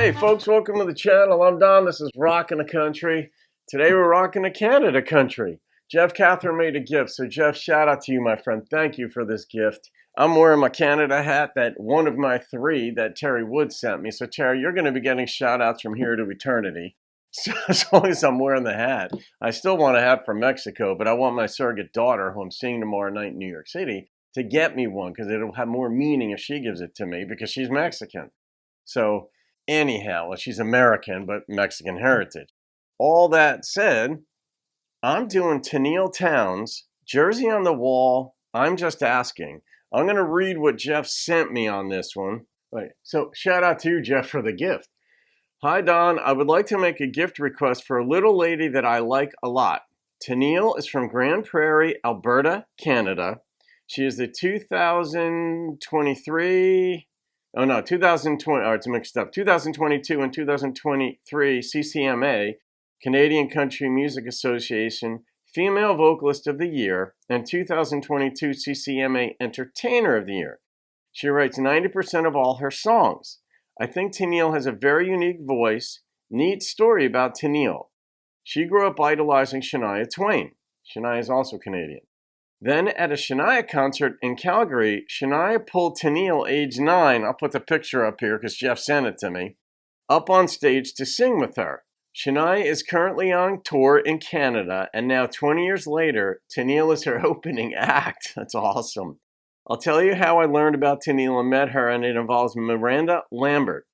Hey folks, welcome to the channel. I'm Don. This is Rockin' the Country. Today we're rocking the Canada country. Jeff Cather made a gift, so Jeff, shout out to you, my friend. Thank you for this gift. I'm wearing my Canada hat, that one of my three that Terry Wood sent me. So Terry, you're going to be getting shout outs from here to eternity. So as long as I'm wearing the hat. I still want a hat from Mexico, but I want my surrogate daughter, who I'm seeing tomorrow night in New York City, to get me one because it'll have more meaning if she gives it to me because she's Mexican. So anyhow, well, she's American, but Mexican heritage. All that said, I'm doing Tenille Towns, Jersey on the Wall, I'm Just Asking. I'm going to read what Jeff sent me on this one. Right. So shout out to you, Jeff, for the gift. Hi, Don. I would like to make a gift request for a little lady that I like a lot. Tenille is from Grand Prairie, Alberta, Canada. She is the 2022 and 2023 CCMA, Canadian Country Music Association Female Vocalist of the Year, and 2022 CCMA Entertainer of the Year. She writes 90% of all her songs. I think Tenille has a very unique voice. Neat story about Tenille. She grew up idolizing Shania Twain. Shania is also Canadian. Then at a Shania concert in Calgary, Shania pulled Tenille, age 9, I'll put the picture up here because Jeff sent it to me, up on stage to sing with her. Shania is currently on tour in Canada, and now 20 years later, Tenille is her opening act. That's awesome. I'll tell you how I learned about Tenille and met her, and it involves Miranda Lambert.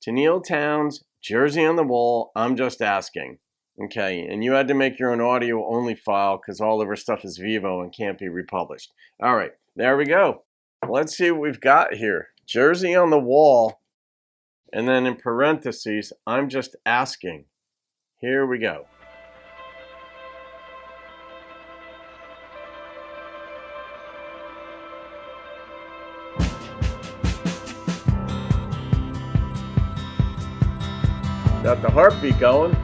Tenille Towns, Jersey on the Wall, I'm Just Asking. Okay, and you had to make your own audio-only file because all of her stuff is Vivo and can't be republished. All right, there we go. Let's see what we've got here. Jersey on the Wall, and then in parentheses, I'm Just Asking. Here we go. Got the heartbeat going.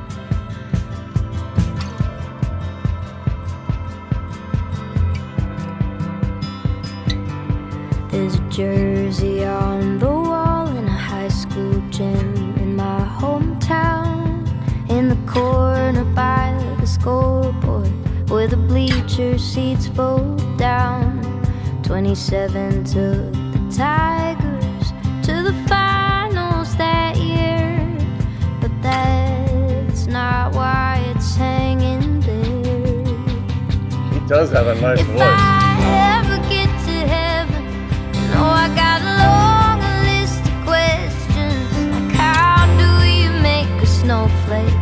There's a jersey on the wall in a high school gym in my hometown. In the corner by the scoreboard where the bleacher seats fold down. 27 took the Tigers to the finals that year. But that's not why it's hanging there. He does have a nice voice. If I ever get to heaven, oh, I got a long list of questions, like how do you make a snowflake?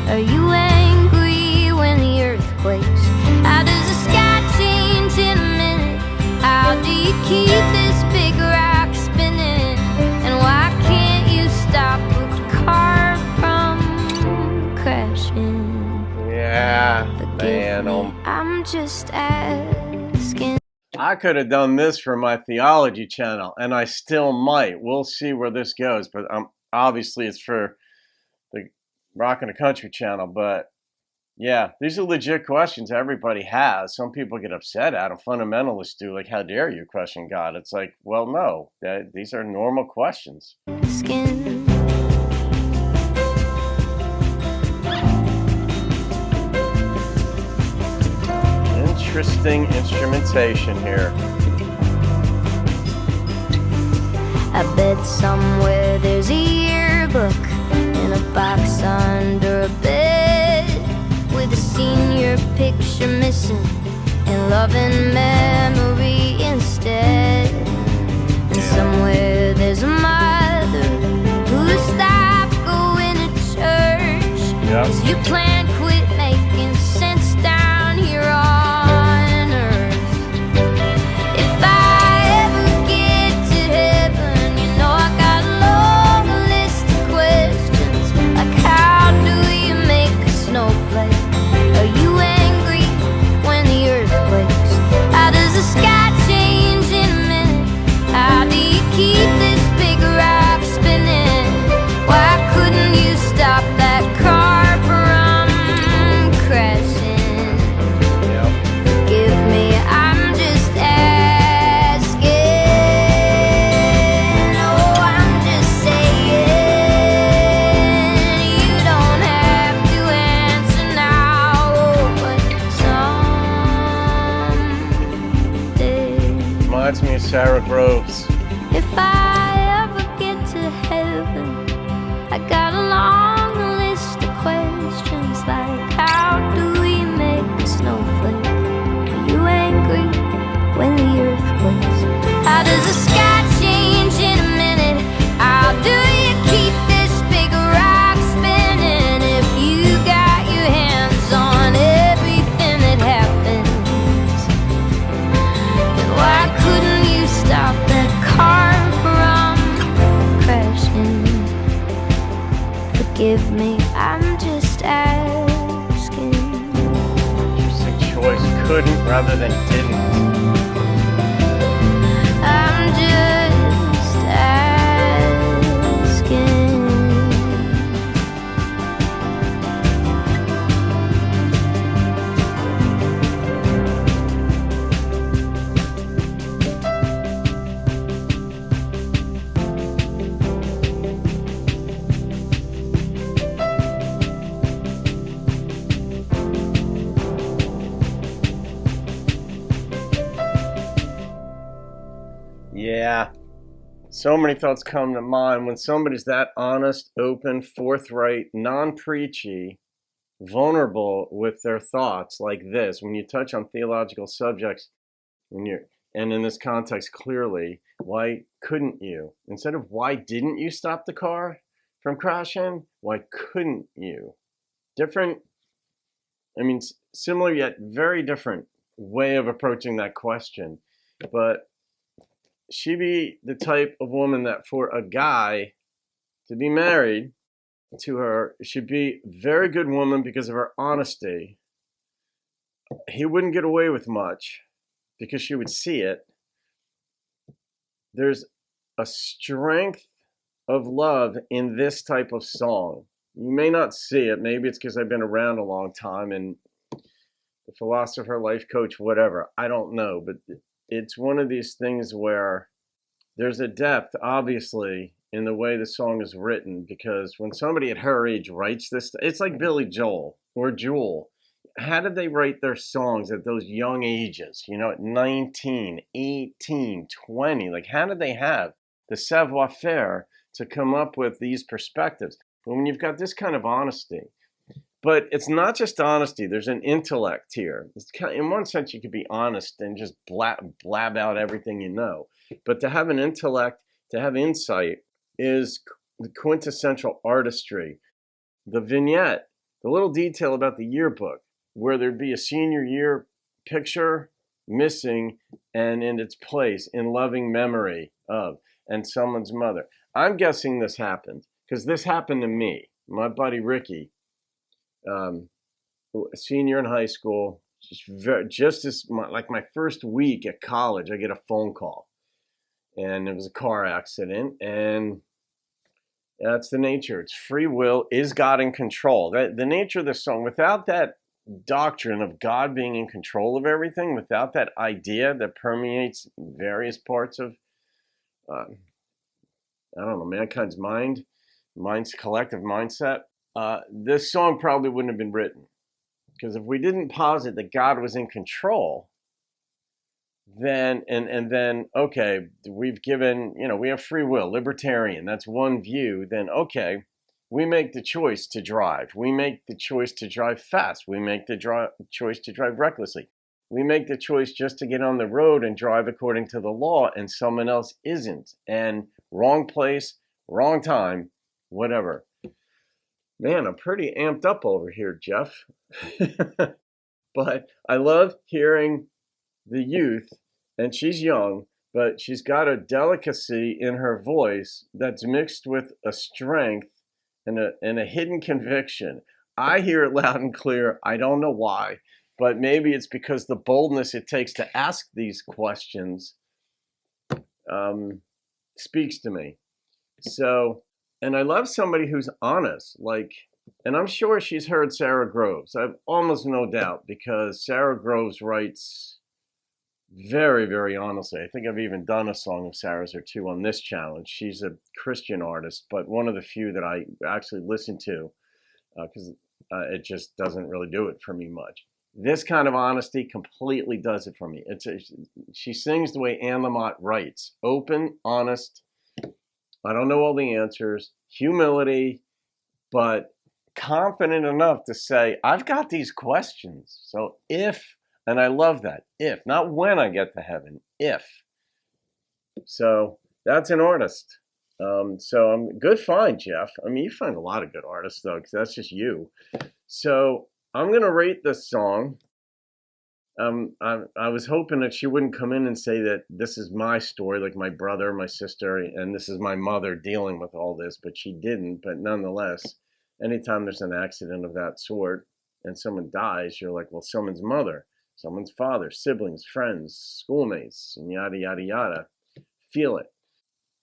Are you angry when the earth quakes? How does the sky change in a minute? How do you keep this big rock spinning? And why can't you stop a car from crashing? Yeah, Forgive man. me, I'm just asking. I could have done this for my theology channel, and I still might. We'll see where this goes, but obviously it's for the Rockin' the Country channel. But yeah, these are legit questions everybody has. Some people get upset at them. Fundamentalists do, like, how dare you question God? It's like, well, no, these are normal questions. Skin. Interesting instrumentation here. I bet somewhere there's a yearbook in a box under a bed with a senior picture missing and loving memory instead. And somewhere there's a mother who stopped going to church. Yep. 'Cause your plan quit making sense down here on earth. If I ever get to heaven, you know I got a long list of questions, like how do you make a snowflake? Are you angry when the earth quakes? How does the sky change Reminds me of Sarah Groves. If I ever get to heaven, I got a long list of questions like, how do we make a snowflake? Are you angry when the earth quakes? How does the sky change in a minute? How do you keep this big rock spinning? If you got your hands on everything that happens, then why couldn't you stop that car from crashing? Forgive me, I'm just asking. Interesting choice. Couldn't rather than didn't. I'm just asking. Yeah. So many thoughts come to mind when somebody's that honest, open, forthright, non-preachy, vulnerable with their thoughts like this. When you touch on theological subjects, and in this context, clearly, why couldn't you? Instead of why didn't you stop the car from crashing, why couldn't you? Different, similar yet very different way of approaching that question. But she be the type of woman that for a guy to be married to her should be a very good woman because of her honesty. He wouldn't get away with much because she would see it. There's a strength of love in this type of song. You may not see it. Maybe it's because I've been around a long time and the philosopher, life coach, whatever. I don't know, but it's one of these things where there's a depth, obviously, in the way the song is written, because when somebody at her age writes this, it's like Billy Joel or Jewel. How did they write their songs at those young ages? At 19, 18, 20. Like, how did they have the savoir-faire to come up with these perspectives? But when you've got this kind of honesty, but it's not just honesty. There's an intellect here. In one sense, you could be honest and just blab out everything you know. But to have an intellect, to have insight, is the quintessential artistry. The vignette, the little detail about the yearbook, where there'd be a senior year picture missing and in its place in loving memory of, and someone's mother. I'm guessing this happened because this happened to me. My buddy Ricky, a senior in high school, my first week at college, I get a phone call, and it was a car accident, and that's the nature. It's free will. Is God in control? The nature of the song, without that doctrine of God being in control of everything, without that idea that permeates various parts of, mankind's mind's collective mindset, this song probably wouldn't have been written. Because if we didn't posit that God was in control, then okay, we've given, we have free will, libertarian, that's one view, then okay, we make the choice to drive. We make the choice to drive fast. We make the choice to drive recklessly. We make the choice just to get on the road and drive according to the law, and someone else isn't. And wrong place, wrong time, whatever. Man, I'm pretty amped up over here, Jeff. But I love hearing the youth, and she's young, but she's got a delicacy in her voice that's mixed with a strength and a hidden conviction. I hear it loud and clear. I don't know why, but maybe it's because the boldness it takes to ask these questions speaks to me. So, and I love somebody who's honest, and I'm sure she's heard Sarah Groves. I've almost no doubt, because Sarah Groves writes very, very honestly. I think I've even done a song of Sarah's or two on this challenge. She's a Christian artist, but one of the few that I actually listen to, because it just doesn't really do it for me much. This kind of honesty completely does it for me. She sings the way Anne Lamott writes. Open, honest. I don't know all the answers. Humility, but confident enough to say, I've got these questions. So if, and I love that, if, not when I get to heaven, if. So that's an artist. So I'm good find, Jeff. I mean, you find a lot of good artists, though, because that's just you. So I'm going to rate this song. I was hoping that she wouldn't come in and say that this is my story, like my brother, my sister, and this is my mother dealing with all this, but she didn't. But nonetheless, anytime there's an accident of that sort and someone dies, you're like, well, someone's mother, someone's father, siblings, friends, schoolmates, and yada, yada, yada. Feel it.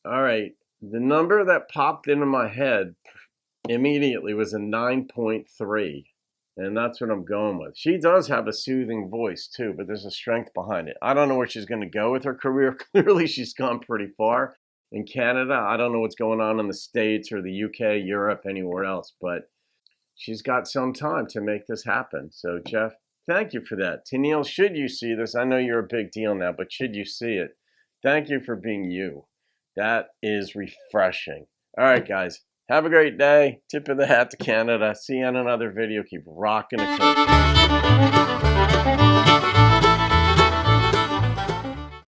All right. The number that popped into my head immediately was a 9.3. And that's what I'm going with. She does have a soothing voice, too, but there's a strength behind it. I don't know where she's going to go with her career. Clearly, she's gone pretty far. In Canada, I don't know what's going on in the States or the UK, Europe, anywhere else. But she's got some time to make this happen. So, Jeff, thank you for that. Tenille, should you see this, I know you're a big deal now, but should you see it, thank you for being you. That is refreshing. All right, guys. Have a great day. Tip of the hat to Canada. See you on another video. Keep rocking the country.